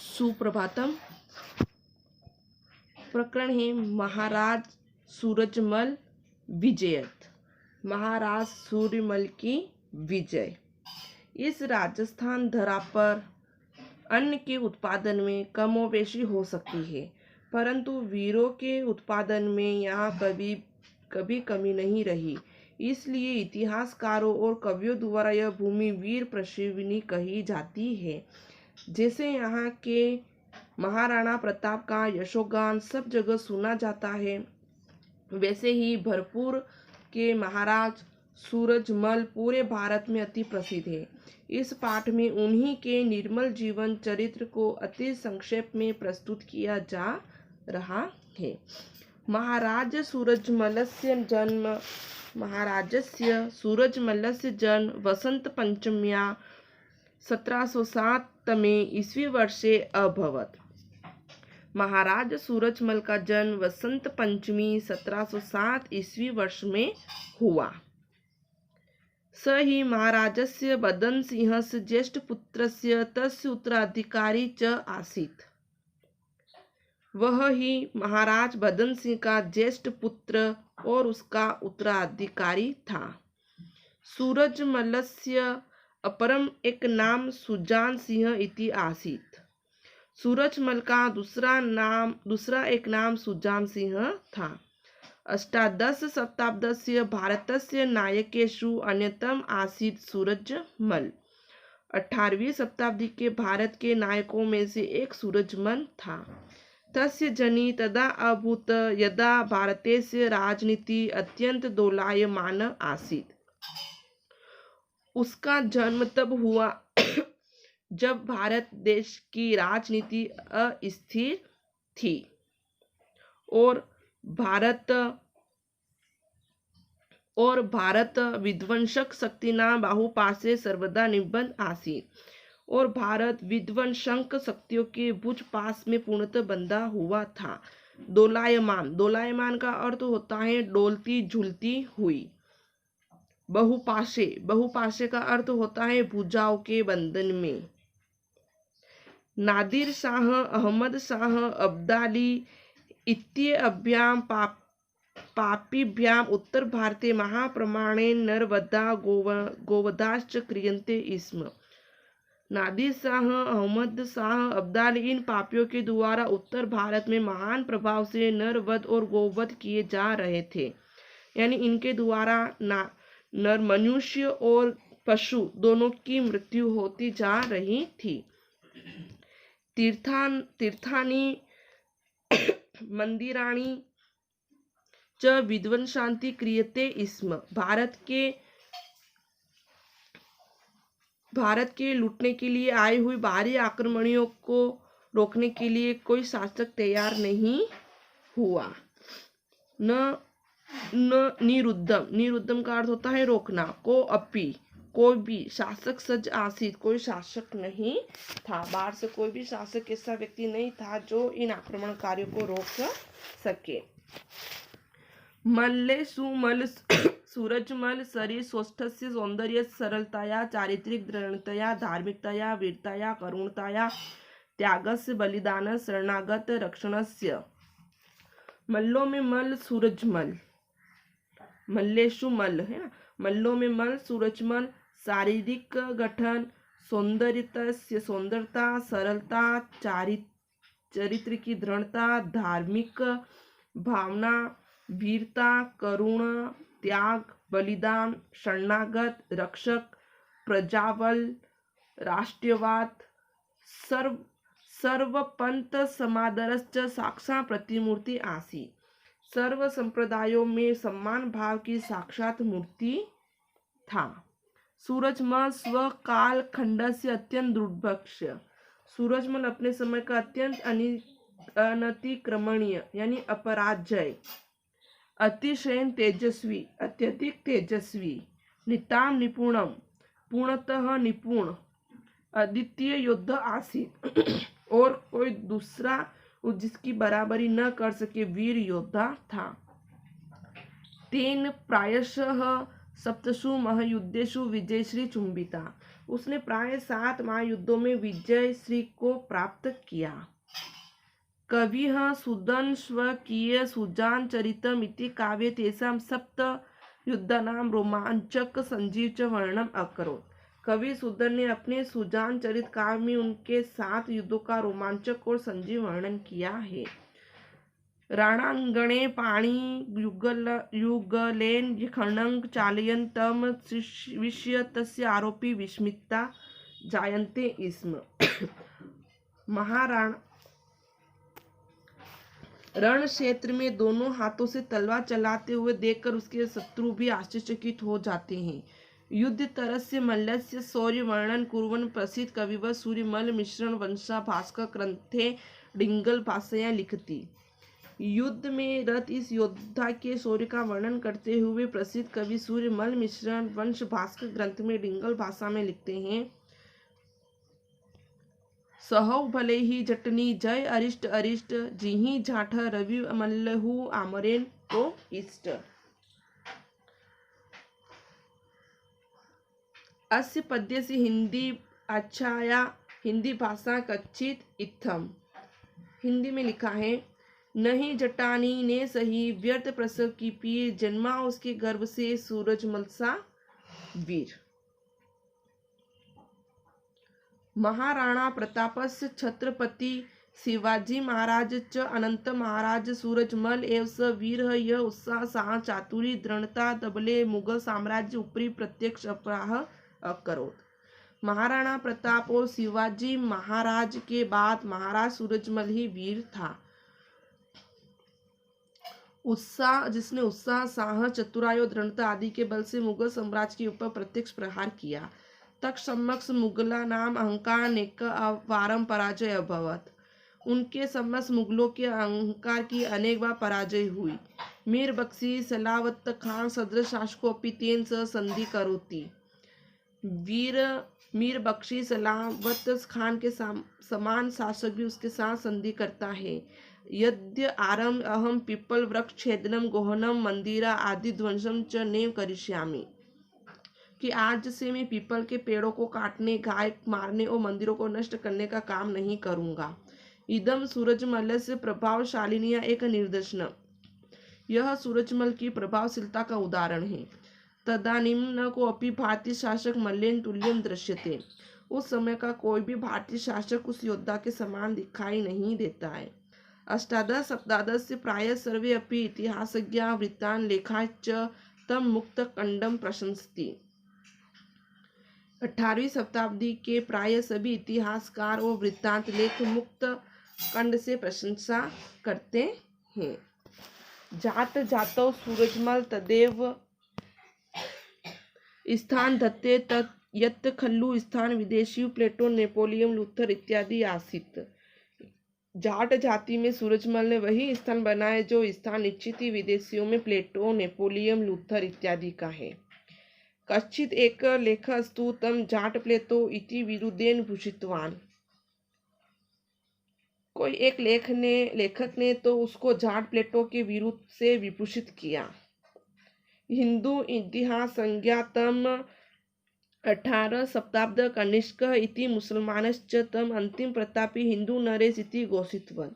सुप्रभातम। प्रकरण है महाराज सूरजमल विजयत। महाराज सूर्यमल की विजय। इस राजस्थान धरा पर अन्न के उत्पादन में कमोबेशी हो सकती है, परंतु वीरों के उत्पादन में यहाँ कभी कमी नहीं रही। इसलिए इतिहासकारों और कवियों द्वारा यह भूमि वीर प्रशिविनी कही जाती है। जैसे यहाँ के महाराणा प्रताप का यशोगान सब जगह सुना जाता है, वैसे ही भरपूर के महाराज सूरजमल पूरे भारत में अति प्रसिद्ध है। इस पाठ में उन्हीं के निर्मल जीवन चरित्र को अति संक्षेप में प्रस्तुत किया जा रहा है। महाराजस्य सूरजमलस्य जन्म वसंत पंचम्या 1707 तमे ईस्वी वर्षे अभवत। महाराज सूरजमल का जन्म वसंत पंचमी 1707 ईस्वी वर्ष में हुआ। स ही महाराजस्य बदन सिंहस्य ज्येष्ठ पुत्रस्य तस्य उत्तराधिकारी च आसीत्। वह ही महाराज बदन सिंह का ज्येष्ठ पुत्र और उसका उत्तराधिकारी था। सूरजमलस्य अपरम एक नाम सुजान सिंह इति आसीत्। सूरजमल का दूसरा एक नाम सुजान सिंह था। अष्टादश शताब्दस्य भारतस्य नायकेषु अन्यतम आसीत् सूरजमल। 18वीं शताब्दी के भारत के नायकों में से एक सूरजमल था। तस्य जनि तदा अभूत यदा भारतस्य राजनीति अत्यंत दोलायमान आसीत्। उसका जन्म तब हुआ जब भारत देश की राजनीति अस्थिर थी और भारत विध्वंसक शक्तिना बाहुपाशे सर्वदा निबद्ध आसीत् और भारत विध्वंसक शक्तियों के भुज पास में पूर्णतः बंधा हुआ था। दोलायमान का अर्थ होता है डोलती झूलती हुई। बहुपाशे का अर्थ होता है भुजाओं के बंधन में। नादिर शाह, अहमद शाह, अब्दाली इत्येभ्यां पापीभ्यां उत्तर भारते महाप्रमाणे नरवधा गोवधाश्च क्रियन्ते स्म। नादिर शाह, अहमद शाह, अब्दाली इन पापियों के द्वारा उत्तर भारत में महान प्रभाव से नरवध और गोवध किए जा रहे थे। यानी इनके द्वारा नर मनुष्य और पशु दोनों की मृत्यु होती जा रही थी। तीर्थानि मंदिराणि च विध्वंसान्ति क्रियते स्म। भारत के लूटने के लिए आई हुई बाहरी आक्रमणियों को रोकने के लिए कोई शासक तैयार नहीं हुआ। निरुद्धम का अर्थ होता है रोकना। कोई भी शासक सज्ज आसीत, कोई शासक नहीं था। बाहर से कोई भी शासक ऐसा व्यक्ति नहीं था जो इन आक्रमणकारियों को रोक सके। मल्लेशुमल सूरजमल शरीर स्वस्थस्य सौंदर्य सरलताया चारित्रिक दृढ़ताया धार्मिकताया वीरताया करुणताया त्यागस्य बलिदान शरणागत रक्षणस्य। मल्लों में मल सूरजमल, मल्लेशुमल है ना। मल्लों में मल सूरजमल शारीरिक गठन, सौंदर्यता, सरलता, चरित्र की दृढ़ता, धार्मिक भावना, वीरता, करुणा, त्याग, बलिदान, शरणागत, रक्षक, प्रजाबल, राष्ट्रवाद, सर्वपंथ समादरश्च साक्षात प्रतिमूर्ति आसी। सर्व संप्रदायों में सम्मान भाव की साक्षात मूर्ति था। सूरजमल स्वकाल खंड से अत्यंत दुर्भक्ष्य। सूरजमल अपने समय का अत्यंत अनतिक्रमणीय यानी अपराजय, अतिशयन तेजस्वी, अत्यधिक तेजस्वी, निताम निपुणम, पूर्णतः निपुण, अद्वितीय योद्धा आसीत् और कोई दूसरा जिसकी बराबरी न कर सके वीर योद्धा था। तेन प्रायशः सप्तसु महायुद्धेषु विजयश्री चुंबिता। उसने प्राय 7 महायुद्धों में विजय श्री को प्राप्त किया। कविः सुदन् स्वकीय सुजान चरितम् इति काव्ये तेषां 7 युद्धानां रोमांचक संजीव च वर्णनम् अकरोत्। कवि सुदन ने अपने सुजान चरित काव्य में उनके 7 युद्धों का रोमांचक और संजीव वर्णन किया है। रणांगणे पाणी युगलेन खड्गं चालयन्तम् विष्य तस्य आरोपी विस्मिता जायन्ते स्म। महाराणा रण क्षेत्र में दोनों हाथों से तलवार चलाते हुए देखकर उसके शत्रु भी आश्चर्यचकित हो जाते हैं। युद्ध तरस्य मल्लस्य शौर्य वर्णन कुर्वन् प्रसिद्ध कविवत् सूर्यमल मिश्रण वंशा भास्कर ग्रंथे डिंगल भाषायां लिखती। युद्ध में रत इस योद्धा के शौर्य का वर्णन करते हुए प्रसिद्ध कवि सूर्यमल मिश्रण वंश भास्कर ग्रंथ में डिंगल भाषा में लिखते हैं। सहौ भले ही जटनी जय अरिष्ट अरिष्ट जिहि जाठ रवि मल्लहु आमरेन को इष्ट। अस्य पद्य से हिंदी अच्छाया हिंदी भाषा कच्चित इत्थम। हिंदी में लिखा है, नहीं जटानी ने सही व्यर्थ प्रसव की पीर, जन्मा उसके गर्भ से सूरजमल सा वीर। महाराणा प्रतापस्य छत्रपति शिवाजी महाराज च अनंत महाराज सूरजमल एव स वीर य उत्साह साह चातुरी दृढ़ता दबले मुगल साम्राज्य ऊपरी प्रत्यक्ष अपराह अकरोत। महाराणा प्रताप और शिवाजी महाराज के बाद महाराज सूरजमल ही वीर था। जिसने उत्साह साह चतुराई और दृढ़ता आदि के बल से मुगल साम्राज्य के ऊपर प्रत्यक्ष प्रहार किया। तक समक्ष मुगला नाम अहंकार नेक वारम पराजय अभवत। उनके समक्ष मुगलों के अहंकार की अनेक बार पराजय हुई। मीर बख्शी सलावत खान सदृश शासकों तेन स संधि करोति। मीर बख्शी सलावत खान के समान शासक भी उसके साथ संधि करता है। यद्य आरंभ अहम पीपल वृक्ष छेदनम गोहनम मंदिरा आदि ध्वंसम च नेव करिष्यामि, कि आज से मैं पीपल के पेड़ों को काटने, गाय मारने और मंदिरों को नष्ट करने का काम नहीं करूंगा। इदम सूरजमल से प्रभावशालिनिया एक निदर्शन। यह सूरजमल की प्रभावशीलता का उदाहरण है। तदानीम को अपनी भारतीय शासक मल्लेन तुल्यम दृश्यते। उस समय का कोई भी भारतीय शासक उस योद्धा के समान दिखाई नहीं देता है। अष्टादश सप्तादश से प्राय सर्वे अपि इतिहासज्ञा वृत्तान लेखा च तम मुक्त कंडम प्रशंसति। 18वीं शताब्दी के प्राय सभी इतिहासकार और वृत्तांत लेख मुक्त कंड से प्रशंसा करते हैं। जात जातौ सूरजमल तदेव स्थान धत्ते तत् यत् खल्लु स्थान विदेशी प्लेटो नेपोलियन लूथर इत्यादि आसित। जाट जाति में सूरजमल ने वही स्थान बनाए जो स्थान निश्चित ही विदेशियों में प्लेटो नेपोलियन लूथर इत्यादि का है। कश्चित एक लेखस्तु तम जाट प्लेतो इति विरुद्धेन भूषितवान। कोई एक लेखक ने तो उसको जाट प्लेटो के विरुद्ध से विभूषित किया। हिंदू इतिहास संज्ञातम 18 शताब्द कनिष्क इति मुसलमानश्च तम अंतिम प्रतापी हिंदू नरेश इति घोषितवन्।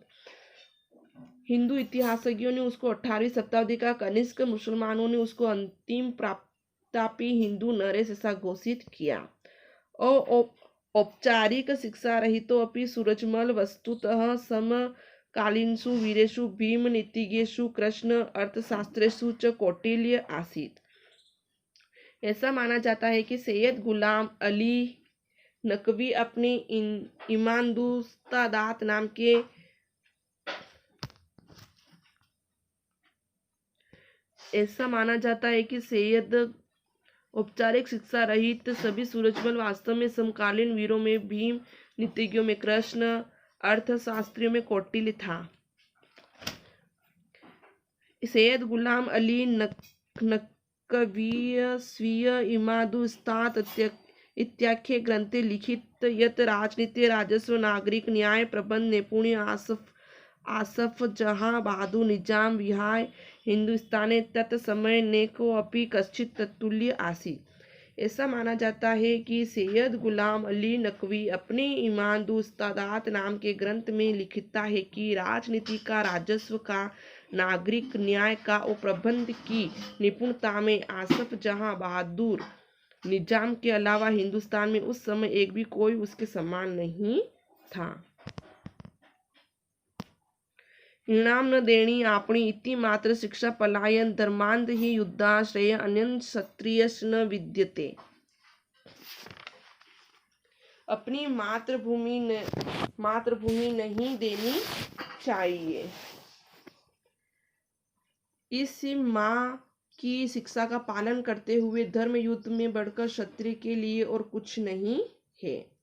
हिंदू इतिहासज्ञों ने उसको 18वीं शताब्दी का कनिष्क, मुसलमानों ने उसको अंतिम प्रतापी हिंदू नरेश ऐसा घोषित किया। और औपचारिक शिक्षा रहितो अपि सूरजमल वस्तुतः समकालीनसु वीरेषु भीम नीतिज्ञेषु कृष्ण अर्थशास्त्रेषु च कौटिल्य आसीत्। ऐसा माना जाता है कि सैयद गुलाम अली नकवी अपने इमादुस्तादात नाम के औपचारिक शिक्षा रहित सभी सूरजमल वास्तव में समकालीन वीरों में भीम, नीतिज्ञों में कृष्ण, अर्थशास्त्रियों में कौटिल्य था। सैयद गुलाम अली नकवी स्वीय इमादुस्तात इत्याख्ये ग्रंथे लिखित यत् राजनीति राजस्व नागरिक न्याय प्रबंध निपुण आसफ जहां बहादुर निजाम विहाय हिंदुस्ताने तत् समय नेको अपि कश्चित् तत्तुल्य आसीत्। ऐसा माना जाता है कि सैयद गुलाम अली नकवी अपने ईमान दुस्तादात नाम के ग्रंथ में लिखता है कि राजनीति का, राजस्व का, नागरिक न्याय का और प्रबंध की निपुणता में आसफ जहां बहादुर निजाम के अलावा हिंदुस्तान में उस समय एक भी कोई उसके समान नहीं था। इनाम न देणी आपणी इति मात्र शिक्षा पलायन धर्मांध ही युद्धाश्रय अन्य क्षत्रिय न विद्यते। अपनी मातृभूमि नहीं देनी चाहिए। इस माँ की शिक्षा का पालन करते हुए धर्म युद्ध में बढ़कर क्षत्रिय के लिए और कुछ नहीं है।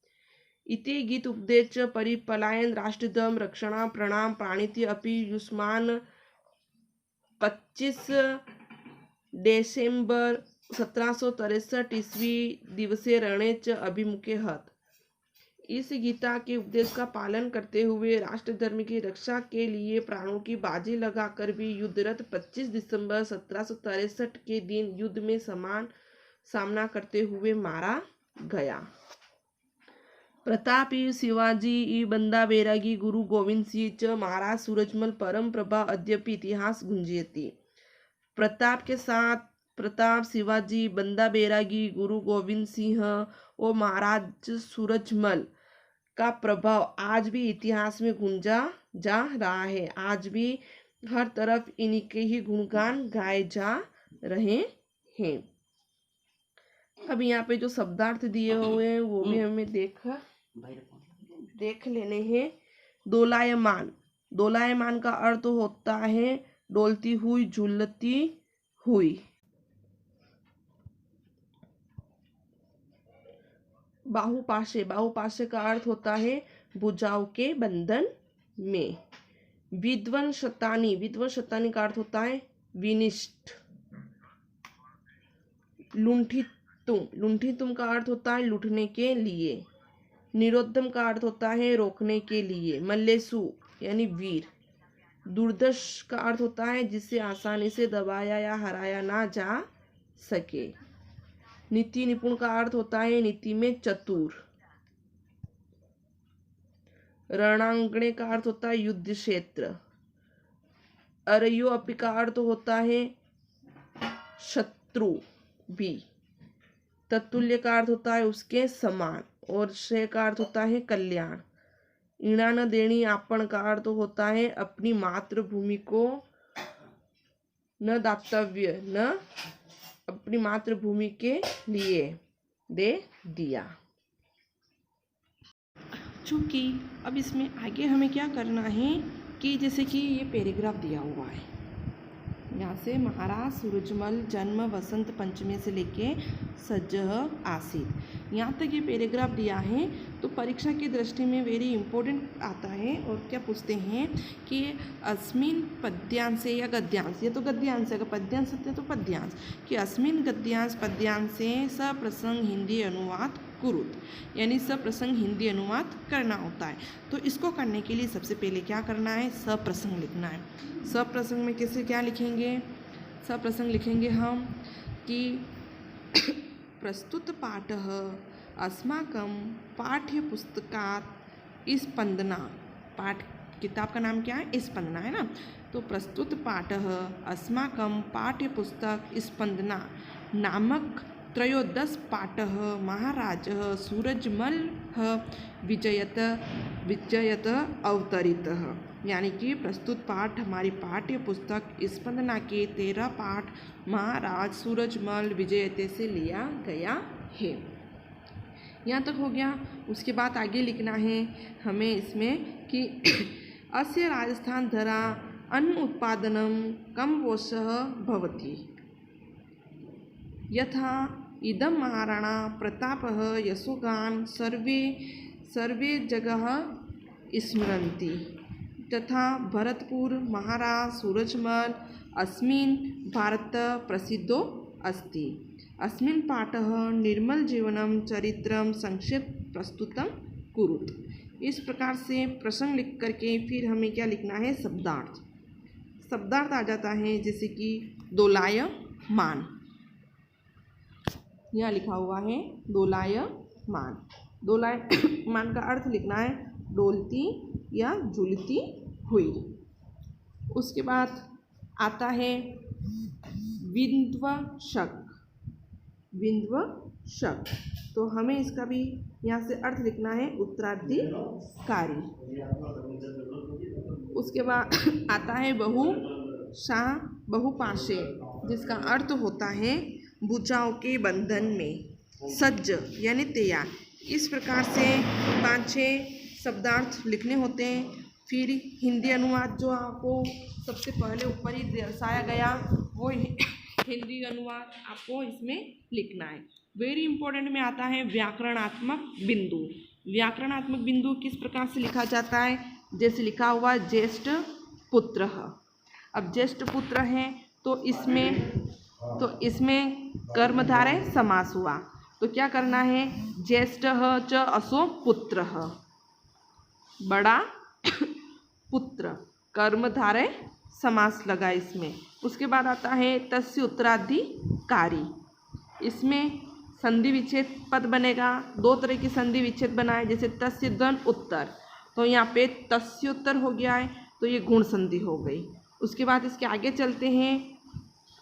इति गीत उपदेश परिपलायन राष्ट्रधर्म रक्षणा प्रणाम प्राणिति अपि युष्मान 25 डिसेंबर 1763 ईस्वी दिवसे रणे च अभिमुखे हत। इस गीता के उपदेश का पालन करते हुए राष्ट्र धर्म की रक्षा के लिए प्राणों की बाजी लगाकर भी युद्धरत 25 दिसंबर 1763 के दिन युद्ध में सामना करते हुए मारा गया। प्रताप शिवाजी बंदा बैरागी गुरु गोविंद सिंह च महाराज सूरजमल परम प्रभा अद्यपि इतिहास गुंजयति। प्रताप के साथ प्रताप शिवाजी बंदा बैरागी गुरु गोविंद सिंह और महाराज सूरजमल का प्रभाव आज भी इतिहास में गूंजा जा रहा है। आज भी हर तरफ इनके ही गुणगान गाए जा रहे हैं। अब यहाँ पे जो शब्दार्थ दिए हुए हैं वो भी हमें देख लेने हैं। दोलायमान, दोलायमान का अर्थ होता है डोलती हुई, झूलती हुई। बाहुपाशे, बाहुपाशे का अर्थ होता है भुजाओं के बंधन में। विध्वंसतानी, विध्वंसतानी का अर्थ होता है विनिष्ट। लुंठितुम, लुंठितुम का अर्थ होता है लूटने के लिए। निरोधम का अर्थ होता है रोकने के लिए। मल्लेसु यानी वीर। दुर्दश का अर्थ होता है जिसे आसानी से दबाया या हराया ना जा सके। नीति निपुण का अर्थ होता है नीति में चतुर। रणांगणे का अर्थ होता है युद्ध क्षेत्र। अरयो अपि का अर्थ होता है शत्रु भी। तत्तुल्य का अर्थ होता है उसके समान। और श्रेय का अर्थ होता है कल्याण। ईणा न देणी आपन का अर्थ होता है अपनी मातृभूमि को न दातव्य, न अपनी मातृभूमि के लिए दे दिया। चूंकि अब इसमें आगे हमें क्या करना है कि जैसे कि ये पैराग्राफ दिया हुआ है, यहाँ से महाराज सूरजमल जन्म वसंत पंचमी से लेके सज्जह आसीत, यहाँ तक ये पैराग्राफ दिया है। तो परीक्षा की दृष्टि में वेरी इंपॉर्टेंट आता है। और क्या पूछते हैं कि अस्मिन पद्यांशे या गद्यांश, ये तो गद्यांश है, अगर पद्यांश है तो पद्यांश, कि अस्मिन गद्यांश पद्यांशे सप्रसंग हिंदी अनुवाद कुरुत, यानी सप्रसंग हिंदी अनुवाद करना होता है। तो इसको करने के लिए सबसे पहले क्या करना है, सप्रसंग लिखना है। सप्रसंग में कैसे क्या लिखेंगे, सप्रसंग लिखेंगे हम कि प्रस्तुत पाठः अस्माकं पाठ्यपुस्तकात् स्पंदना, पाठ किताब का नाम क्या है, स्पंदना है ना। तो प्रस्तुत पाठः अस्माकं पाठ्यपुस्तक स्पंदना नामक त्रयोदश पाठः महाराजः सूरजमलः विजयत अवतरितः, यानी कि प्रस्तुत पाठ हमारी पाठ्य पुस्तक स्पंदना के 13 पाठ महाराज सूरजमल विजयते से लिया गया है। यहाँ तक हो गया। उसके बाद आगे लिखना है हमें इसमें कि अस्य राजस्थान धरा अन्न उत्पादनम कम वोषः भवति यथा इदम महाराणा प्रतापः यशोगान सर्वे जगह स्मरन्ति तथा भरतपुर महाराज सूरजमल अस्मिन् भारत प्रसिद्धो अस्ति। अस्मिन् पाठः निर्मल जीवनम चरित्रम संक्षेप प्रस्तुतम कुरुत। इस प्रकार से प्रसंग लिख करके फिर हमें क्या लिखना है, शब्दार्थ। शब्दार्थ आ जाता है जैसे कि दोलायमान, यहाँ लिखा हुआ है दोलायमान। दोलायमान का अर्थ लिखना है डोलती या झूलती हुई। उसके बाद आता है विध्वंसक। विध्वंसक, तो हमें इसका भी यहाँ से अर्थ लिखना है उत्तराधिकारी। उसके बाद आता है बहुपाशे, जिसका अर्थ होता है भुजाओं के बंधन में सज्ज यानी तैयार। इस प्रकार से 5-6 शब्दार्थ लिखने होते हैं। फिर हिंदी अनुवाद जो आपको सबसे पहले ऊपर ही दर्शाया गया वो हिंदी अनुवाद आपको इसमें लिखना है। वेरी इंपॉर्टेंट में आता है व्याकरणात्मक बिंदु। व्याकरणात्मक बिंदु किस प्रकार से लिखा जाता है, जैसे लिखा हुआ ज्येष्ठ पुत्र। अब ज्येष्ठ पुत्र है तो इसमें कर्मधारय समास हुआ, तो क्या करना है, ज्येष्ठ च असो पुत्र, बड़ा पुत्र, कर्मधारय समास लगा इसमें। उसके बाद आता है तस्य उत्तराधिकारी। इसमें संधि विच्छेद पद बनेगा। 2 तरह की संधि विच्छेद बनाए, जैसे तस्य धन उत्तर, तो यहाँ पे तस्योत्तर हो गया है, तो ये गुण संधि हो गई। उसके बाद इसके आगे चलते हैं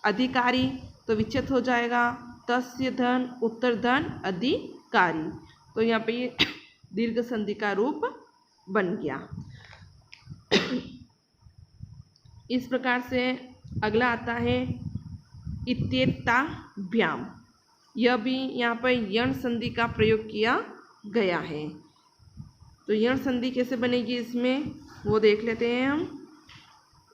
अधिकारी, तो विच्छेद हो जाएगा तस्य धन उत्तर धन अधिकारी, तो यहाँ पे ये दीर्घ संधि का रूप बन गया। इस प्रकार से अगला आता है इत्येताभ्याम। यह भी यहाँ पर यण संधि का प्रयोग किया गया है। तो यण संधि कैसे बनेगी इसमें वो देख लेते हैं हम।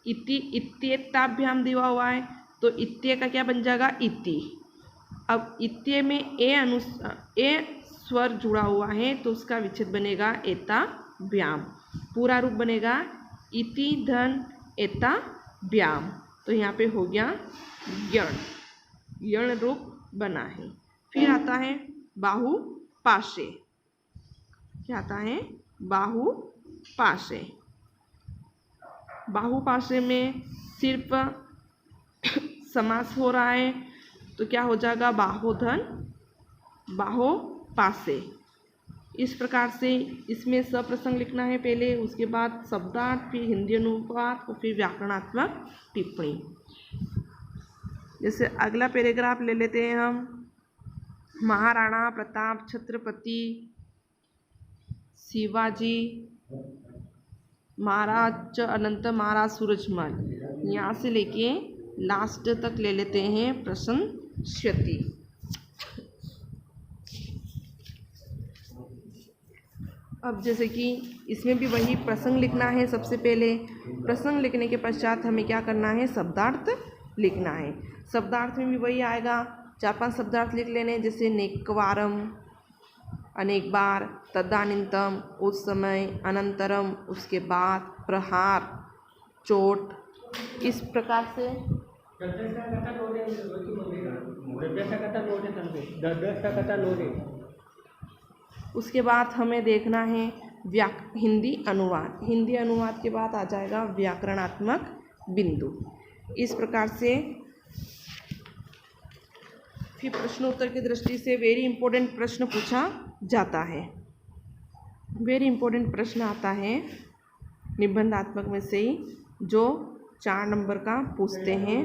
इत्येताभ्याम दिया हुआ है, तो इत्य का क्या बन जाएगा, इति। अब इत्य में ए स्वर जुड़ा हुआ है, तो उसका विच्छेद बनेगा एताभ्याम। पूरा रूप बनेगा इति धन एताभ्याम, तो यहाँ पे हो गया यण रूप बना है। फिर आता है बाहुपाशे। क्या आता है, बाहुपाशे। बाहुपाशे में सिर्फ समास हो रहा है, तो क्या हो जाएगा, बाहोधन बाहोपाशे। इस प्रकार से इसमें सप्रसंग लिखना है पहले, उसके बाद शब्दार्थ, फिर हिंदी अनुवाद और फिर व्याकरणात्मक टिप्पणी। जैसे अगला पैराग्राफ ले लेते हैं हम। महाराणा प्रताप, छत्रपति शिवाजी महाराज, अनंत महाराज, सूरजमल, यहाँ से लेके लास्ट तक ले लेते हैं प्रशंस्यति। अब जैसे कि इसमें भी वही प्रसंग लिखना है। सबसे पहले प्रसंग लिखने के पश्चात हमें क्या करना है, शब्दार्थ लिखना है। शब्दार्थ में भी वही आएगा, 4-5 शब्दार्थ लिख लेने, जैसे नेकवारम अनेक बार, तदानीन्तम उस समय, अनंतरम उसके बाद, प्रहार चोट। इस प्रकार से उसके बाद हमें देखना है हिंदी अनुवाद। हिंदी अनुवाद के बाद आ जाएगा व्याकरणात्मक बिंदु। इस प्रकार से फिर प्रश्नोत्तर की दृष्टि से वेरी इंपॉर्टेंट प्रश्न पूछा जाता है। वेरी इंपॉर्टेंट प्रश्न आता है निबंधात्मक में से ही, जो 4 नंबर का पूछते हैं।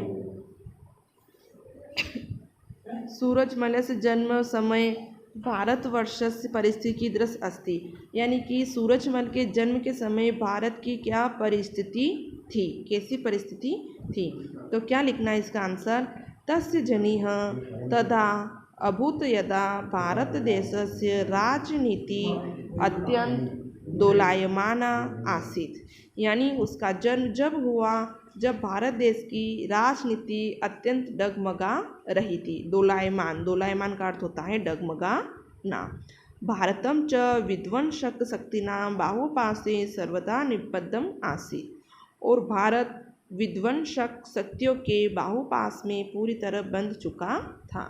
सूरजमलस्य जन्म समय भारतवर्षस्य परिस्थिति कीदृश अस्ति, यानी कि सूरजमल के जन्म के समय भारत की क्या परिस्थिति थी, कैसी परिस्थिति थी। तो क्या लिखना है इसका आंसर, तस्य जनिः तदा अभूत यदा भारतदेशस्य राजनीति अत्यंत दोलायमाना आसीत्, यानी उसका जन्म जब हुआ जब भारत देश की राजनीति अत्यंत डगमगा रही थी। दोलायमान, दोलायमान का अर्थ होता है डगमगाना। भारतम च विध्वंसक शक्तिनां बाहुपाशे सर्वदा निबद्धम आसीत्, और भारत विध्वंसक शक्तियों के बाहुपाश में पूरी तरह बंध चुका था।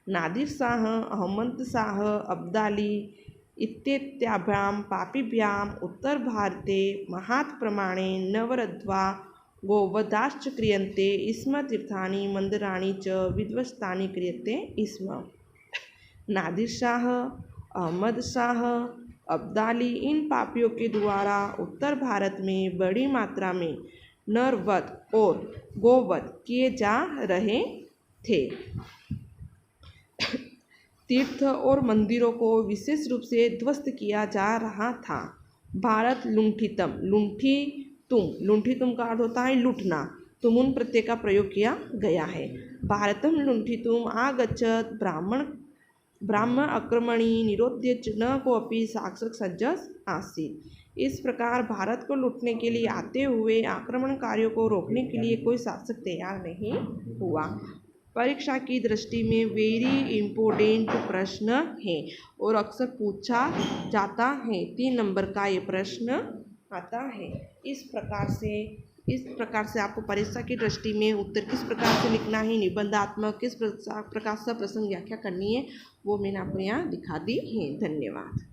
नादिर शाह, अहमद शाह, अब्दाली इत्येताभ्यां पापीभ्यां उत्तर भारते महात् प्रमाणे नवरध्वा गोवधाश्च क्रियन्ते स्म, तीर्थानि मन्दिराणि च विध्वस्तानि क्रियन्ते स्म। नादिर शाह, अहमद शाह, अब्दाली इन पापियों के द्वारा उत्तर भारत में बड़ी मात्रा में नरवध और गोवध किए जा रहे थे। तीर्थ और मंदिरों को विशेष रूप से ध्वस्त किया जा रहा था। भारत लुंठितम, लुंठितुम का अर्थ होता है लूटना, तुमुन प्रत्यय का प्रयोग किया गया है। भारतम लुंठितुम आगच्छत ब्राह्मण आक्रमणी निरोध्य न कोऽपि साक्षक सज्जस आसीत्। इस प्रकार भारत को लूटने के लिए आते हुए आक्रमणकारियों को रोकने के लिए कोई शासक तैयार नहीं हुआ। परीक्षा की दृष्टि में वेरी इम्पोर्टेंट प्रश्न है और अक्सर पूछा जाता है। 3 नंबर का ये प्रश्न आता है। इस प्रकार से आपको परीक्षा की दृष्टि में उत्तर किस प्रकार से लिखना है, निबंधात्मक किस प्रकार से प्रसंग व्याख्या करनी है, वो मैंने आपको यहाँ दिखा दी है। धन्यवाद।